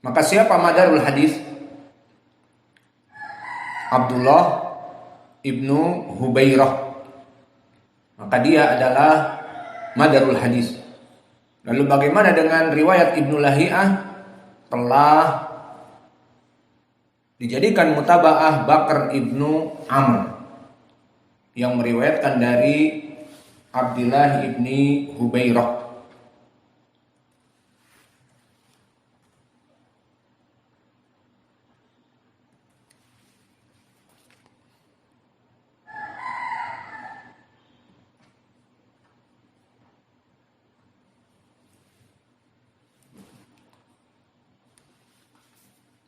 Maka siapa madarul hadis? Abdullah ibnu Hubairah. Maka dia adalah madarul hadis. Lalu bagaimana dengan riwayat Ibnu Lahiyah? Telah dijadikan mutaba'ah Bakar ibnu Amr yang meriwayatkan dari Abdullah ibni Hubairah.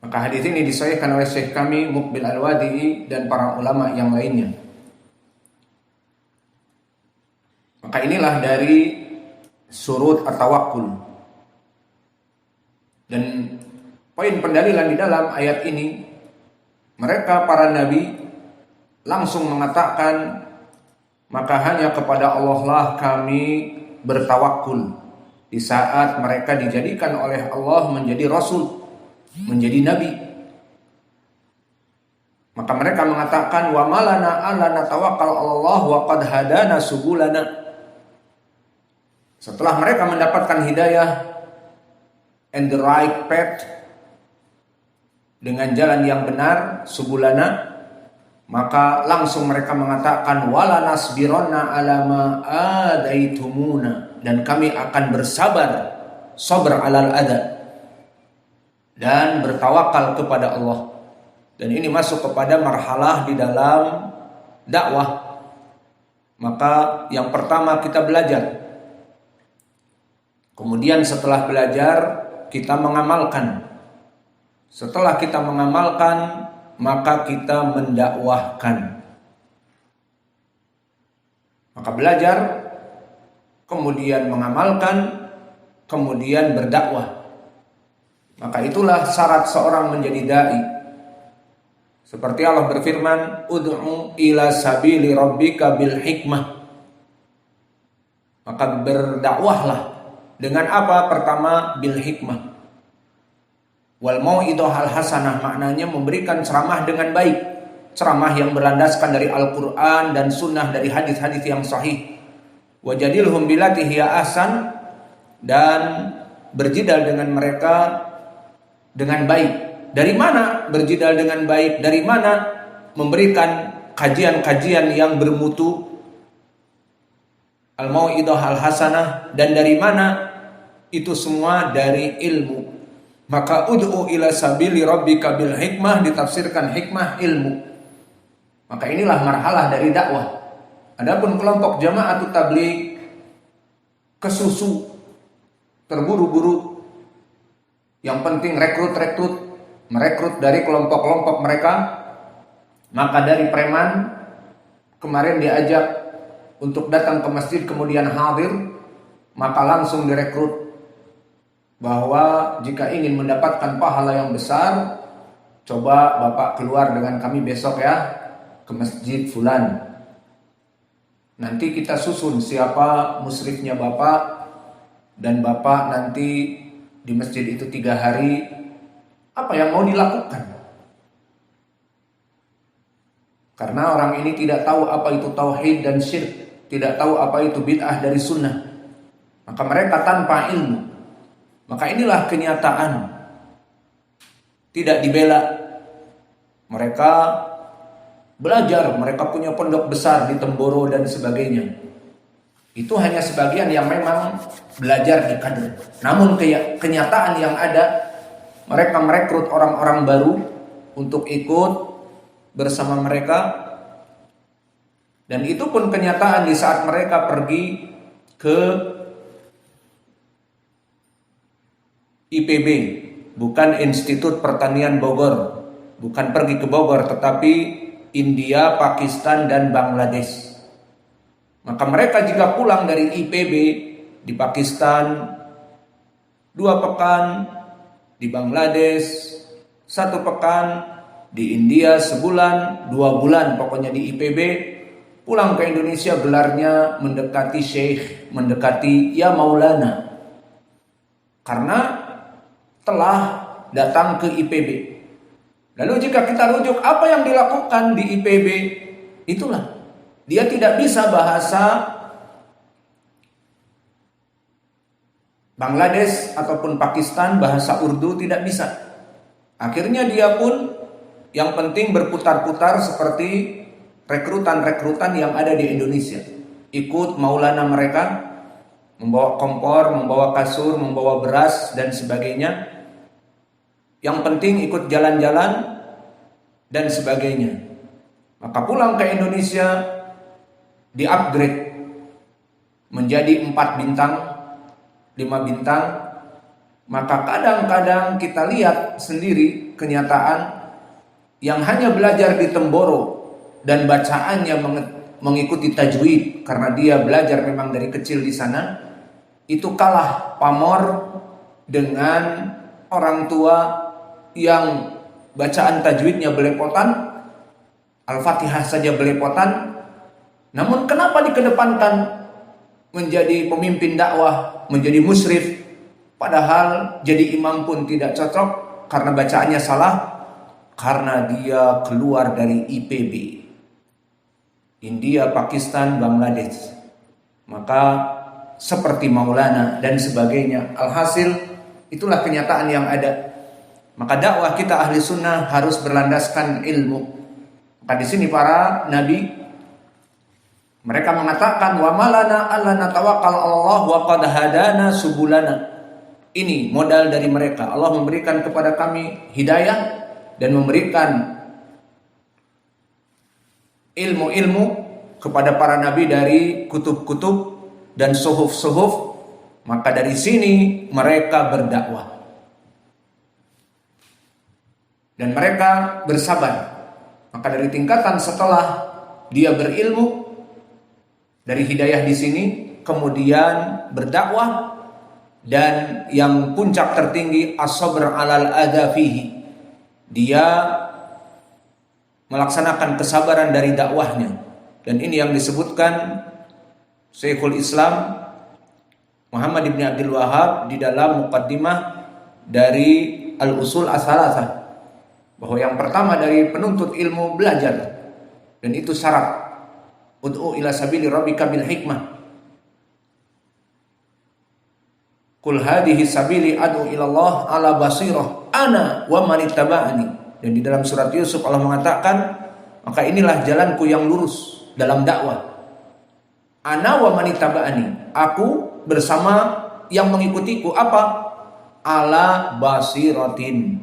Maka hadis ini disahihkan oleh Syekh kami Muqbil Al-Wadi'i dan para ulama yang lainnya. Maka inilah dari surut at-tawakkul. Dan poin pendalilan di dalam ayat ini, mereka para nabi langsung mengatakan, maka hanya kepada Allah lah kami bertawakul. Di saat mereka dijadikan oleh Allah menjadi rasul, menjadi nabi, maka mereka mengatakan wa malana alla natawakkal Allah wa qad hadana subulana. Setelah mereka mendapatkan hidayah and the right path, dengan jalan yang benar, subulana, maka langsung mereka mengatakan wala nasbironna ala ma adaitumuna, dan kami akan bersabar, sabar alal adha, dan bertawakal kepada Allah. Dan ini masuk kepada marhalah di dalam dakwah. Maka yang pertama kita belajar. Kemudian setelah belajar kita mengamalkan. Setelah kita mengamalkan, maka kita mendakwahkan. Maka belajar, kemudian mengamalkan, kemudian berdakwah. Maka itulah syarat seorang menjadi da'i. Seperti Allah berfirman, ud'u ila sabili rabbika bil hikmah. Maka berdakwahlah dengan apa? Pertama, bil hikmah. Wal mau'idhah al hasanah, maknanya memberikan ceramah dengan baik. Ceramah yang berlandaskan dari Al-Quran dan sunnah, dari hadis-hadis yang sahih. Wajadilhum billati hiya ahsan, dan berjidal dengan mereka dengan baik. Dari mana berjidal dengan baik? Dari mana memberikan kajian-kajian yang bermutu? Al-mau'idhah al-hasanah. Dan dari mana? Itu semua dari ilmu. Maka ud'u ila sabili rabbika bil hikmah, ditafsirkan hikmah ilmu. Maka inilah marhalah dari dakwah. Adapun kelompok Jama'atut Tabligh kesusu, terburu-buru, yang penting merekrut dari kelompok-kelompok mereka. Maka dari preman kemarin diajak untuk datang ke masjid kemudian hadir, maka langsung direkrut bahwa jika ingin mendapatkan pahala yang besar, coba Bapak keluar dengan kami besok ya ke masjid fulan. Nanti kita susun siapa musyrifnya Bapak, dan Bapak nanti di masjid itu 3 hari. Apa yang mau dilakukan? Karena orang ini tidak tahu apa itu tauhid dan syirk, tidak tahu apa itu bid'ah dari sunnah. Maka mereka tanpa ilmu. Maka inilah kenyataan. Tidak dibela. Mereka belajar, mereka punya pondok besar di Temboro dan sebagainya. Itu hanya sebagian yang memang belajar di kader. Namun kenyataan yang ada, mereka merekrut orang-orang baru untuk ikut bersama mereka. Dan itu pun kenyataan di saat mereka pergi ke IPB, bukan Institut Pertanian Bogor, bukan pergi ke Bogor, tetapi India, Pakistan, dan Bangladesh. Maka mereka jika pulang dari IPB di Pakistan 2 pekan, di Bangladesh 1 pekan, di India sebulan, 2 bulan, pokoknya di IPB, pulang ke Indonesia gelarnya mendekati Syekh, mendekati Ya Maulana. Karena telah datang ke IPB. Lalu jika kita rujuk apa yang dilakukan di IPB, itulah. Dia tidak bisa bahasa Bangladesh ataupun Pakistan, bahasa Urdu tidak bisa. Akhirnya dia pun yang penting berputar-putar seperti rekrutan-rekrutan yang ada di Indonesia. Ikut maulana mereka, membawa kompor, membawa kasur, membawa beras dan sebagainya. Yang penting ikut jalan-jalan dan sebagainya. Maka pulang ke Indonesia di-upgrade menjadi 4 bintang, 5 bintang. Maka kadang-kadang kita lihat sendiri kenyataan yang hanya belajar di Temboro dan bacaannya mengikuti tajwid karena dia belajar memang dari kecil di sana, itu kalah pamor dengan orang tua yang bacaan tajwidnya belepotan, Al-Fatihah saja belepotan. Namun kenapa dikedepankan menjadi pemimpin dakwah, menjadi musyrif, padahal jadi imam pun tidak cocok karena bacaannya salah? Karena dia keluar dari IPB, India, Pakistan, Bangladesh. Maka seperti Maulana dan sebagainya. Alhasil itulah kenyataan yang ada. Maka dakwah kita ahli sunnah harus berlandaskan ilmu. Maka di sini para nabi mereka mengatakan wa malana alla natawakkal Allah wa qad hadana subulana. Ini modal dari mereka. Allah memberikan kepada kami hidayah dan memberikan ilmu-ilmu kepada para nabi dari kutub-kutub dan suhuf-suhuf. Maka dari sini mereka berdakwah dan mereka bersabar. Maka dari tingkatan setelah dia berilmu dari hidayah di sini, kemudian berdakwah, dan yang puncak tertinggi as-sabr 'alal adza fihi. Dia melaksanakan kesabaran dari dakwahnya. Dan ini yang disebutkan Syekhul Islam Muhammad ibn Abdul Wahhab di dalam muqaddimah dari Al-Usul As-Salasah, bahwa yang pertama dari penuntut ilmu belajar, dan itu syarat. Ud'u ila sabili rabbika bil hikmah. Qul hadhihi sabili ad'u ila Allah ala basirah ana wa man ittaba'ani. Dan di dalam surat Yusuf Allah mengatakan, maka inilah jalanku yang lurus dalam dakwah. Ana wa man ittaba'ani. Aku bersama yang mengikutiku. Apa? Ala basiratin.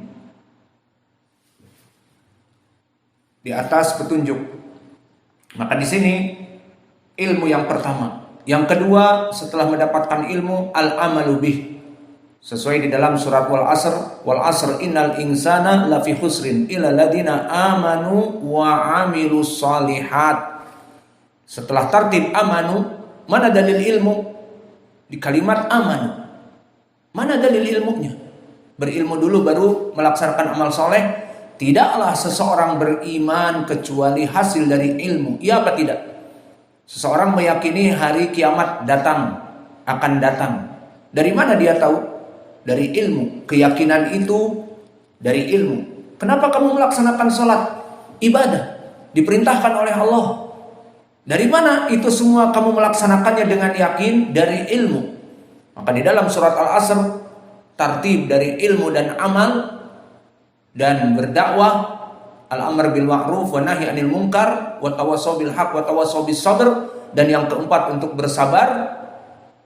Di atas petunjuk. Maka di sini ilmu yang pertama. Yang kedua, setelah mendapatkan ilmu, al-amalu bih. Sesuai di dalam surat wal asr innal insana lafi khusrin illa ladina amanu wa amilus solihat. Setelah tertib amanu, mana dalil ilmu? Di kalimat amanu. Mana dalil ilmunya? Berilmu dulu baru melaksanakan amal soleh. Tidaklah seseorang beriman kecuali hasil dari ilmu. Iya apa tidak? Seseorang meyakini hari kiamat akan datang. Dari mana dia tahu? Dari ilmu. Keyakinan itu dari ilmu. Kenapa kamu melaksanakan sholat? Ibadah. Diperintahkan oleh Allah. Dari mana itu semua kamu melaksanakannya dengan yakin? Dari ilmu. Maka di dalam surat Al-Asr, tartib dari ilmu dan amal dan berdakwah, al-amr bil ma'ruf wa nahi 'anil munkar wa tawassaw bil haqq wa tawassaw bis sabr, dan yang keempat untuk bersabar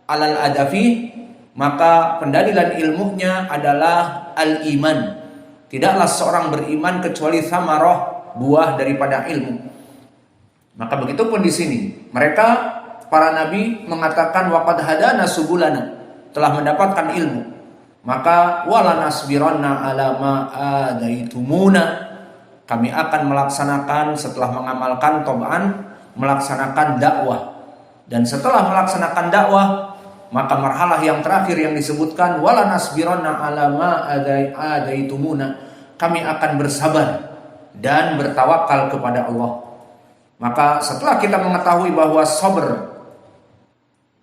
alal adafi. Maka pendalilan ilmunya adalah al-iman. Tidaklah seorang beriman kecuali samarah, buah daripada ilmu. Maka begitupun di sini mereka para nabi mengatakan waqad hadana subulana, telah mendapatkan ilmu. Maka wala nasbiranna ala ma adaitumuna, kami akan melaksanakan setelah mengamalkan tobaan, melaksanakan dakwah. Dan setelah melaksanakan dakwah, maka marhalah yang terakhir yang disebutkan wala nasbiranna ala ma adaitumuna, kami akan bersabar dan bertawakal kepada Allah. Maka setelah kita mengetahui bahwa sabar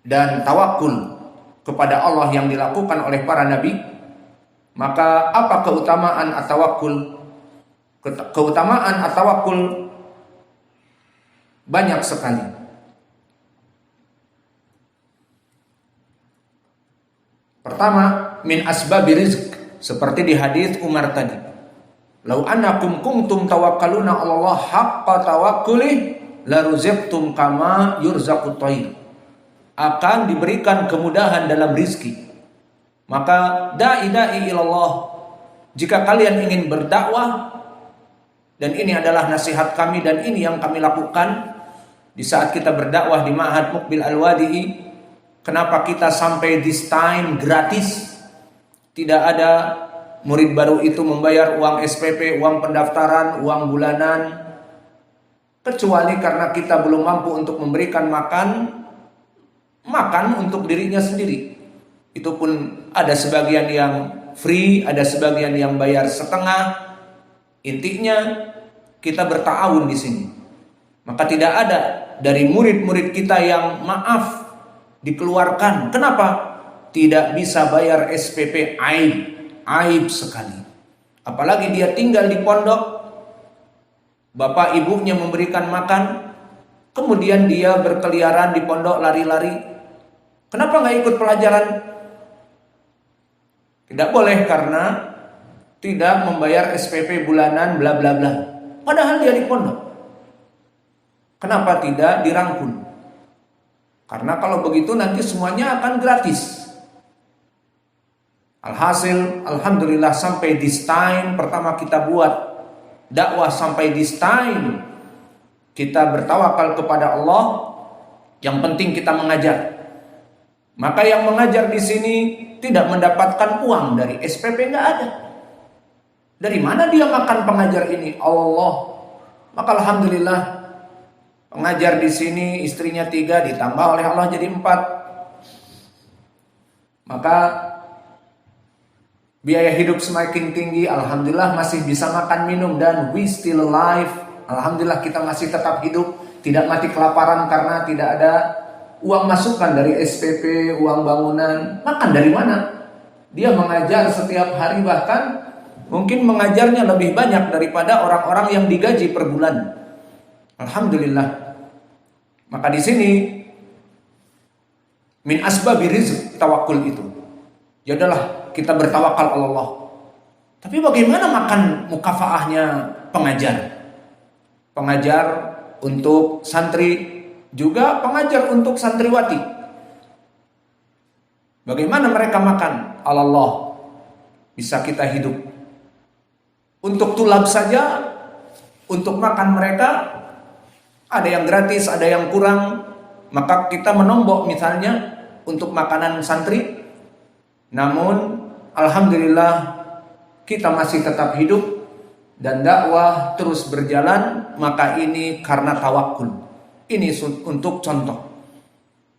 dan tawakul kepada Allah yang dilakukan oleh para nabi, Maka apa keutamaan at-tawakkul? Keutamaan at-tawakkul banyak sekali. Pertama, min asbabi rizq, seperti di hadis Umar tadi. Lau annakum kuntum tawakkaluna 'ala Allah haqqa tawakkuli la ruzaqtum kama yurzaqut thair. Akan diberikan kemudahan dalam rizki. Maka da'i ilallah, jika kalian ingin berdakwah, dan ini adalah nasihat kami dan ini yang kami lakukan di saat kita berdakwah di Ma'had Muqbil Al-Wadi'i. Kenapa kita sampai this time gratis? Tidak ada murid baru itu membayar uang SPP, uang pendaftaran, uang bulanan, kecuali karena kita belum mampu untuk memberikan makan untuk dirinya sendiri. Itu pun ada sebagian yang free, ada sebagian yang bayar setengah. Intinya kita berta'awun di sini. Maka tidak ada dari murid-murid kita yang maaf dikeluarkan. Kenapa? Tidak bisa bayar SPP, aib sekali. Apalagi dia tinggal di pondok, bapak ibunya memberikan makan, kemudian dia berkeliaran di pondok lari-lari. Kenapa nggak ikut pelajaran? Tidak boleh karena tidak membayar SPP bulanan bla bla bla. Padahal dia di pondok. Kenapa tidak dirangkul? Karena kalau begitu nanti semuanya akan gratis. Alhasil, alhamdulillah sampai this time pertama kita buat dakwah, sampai this time kita bertawakal kepada Allah. Yang penting kita mengajar. Maka yang mengajar di sini tidak mendapatkan uang dari SPP, nggak ada. Dari mana dia makan pengajar ini? Allah. Maka alhamdulillah pengajar di sini istrinya 3 ditambah oleh Allah jadi 4. Maka biaya hidup semakin tinggi. Alhamdulillah masih bisa makan minum dan we still alive. Alhamdulillah kita masih tetap hidup, tidak mati kelaparan karena tidak ada uang masukan dari SPP, uang bangunan. Makan dari mana? Dia mengajar setiap hari, bahkan mungkin mengajarnya lebih banyak daripada orang-orang yang digaji per bulan. Alhamdulillah. Maka di sini min asbabi rizq tawakkul itu. Ya adalah kita bertawakal Allah. Tapi bagaimana makan mukafaahnya pengajar? Pengajar untuk santri, juga pengajar untuk santriwati. Bagaimana mereka makan? Allah bisa kita hidup. Untuk tulab saja, untuk makan mereka ada yang gratis, ada yang kurang. Maka kita menombok misalnya untuk makanan santri. Namun alhamdulillah kita masih tetap hidup dan dakwah terus berjalan. Maka ini karena tawakkul. Ini untuk contoh.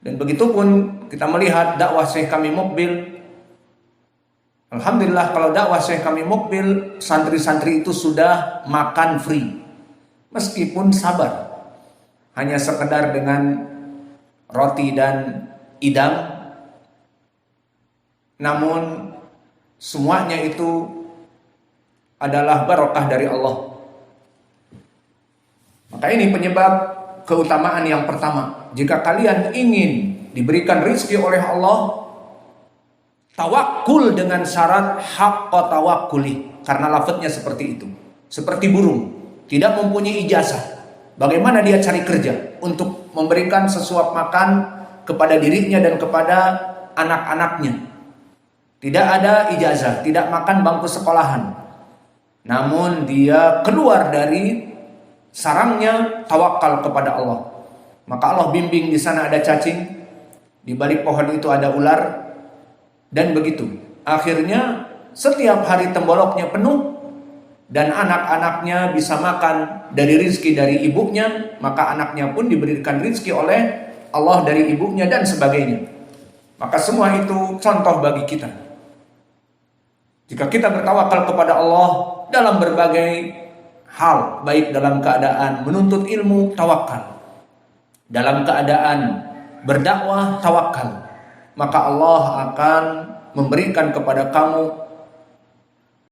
Dan begitu pun kita melihat dakwah Syekh kami Muqbil. Alhamdulillah kalau dakwah Syekh kami Muqbil, santri-santri itu sudah makan free. Meskipun sabar. Hanya sekedar dengan roti dan idam. Namun semuanya itu adalah barokah dari Allah. Maka ini penyebab keutamaan yang pertama. Jika kalian ingin diberikan rizki oleh Allah, tawakkul dengan syarat haqqa tawakkuli. Karena lafadznya seperti itu. Seperti burung, tidak mempunyai ijazah. Bagaimana dia cari kerja untuk memberikan sesuap makan kepada dirinya dan kepada anak-anaknya. Tidak ada ijazah, tidak makan bangku sekolahan. Namun dia keluar dari sarangnya, tawakal kepada Allah. Maka Allah bimbing, di sana ada cacing, di balik pohon itu ada ular, dan begitu. Akhirnya setiap hari temboloknya penuh dan anak-anaknya bisa makan dari rizki dari ibunya. Maka anaknya pun diberikan rizki oleh Allah dari ibunya dan sebagainya. Maka semua itu contoh bagi kita. Jika kita bertawakal kepada Allah dalam berbagai hal, baik dalam keadaan menuntut ilmu, tawakal. Dalam keadaan berdakwah, tawakal. Maka Allah akan memberikan kepada kamu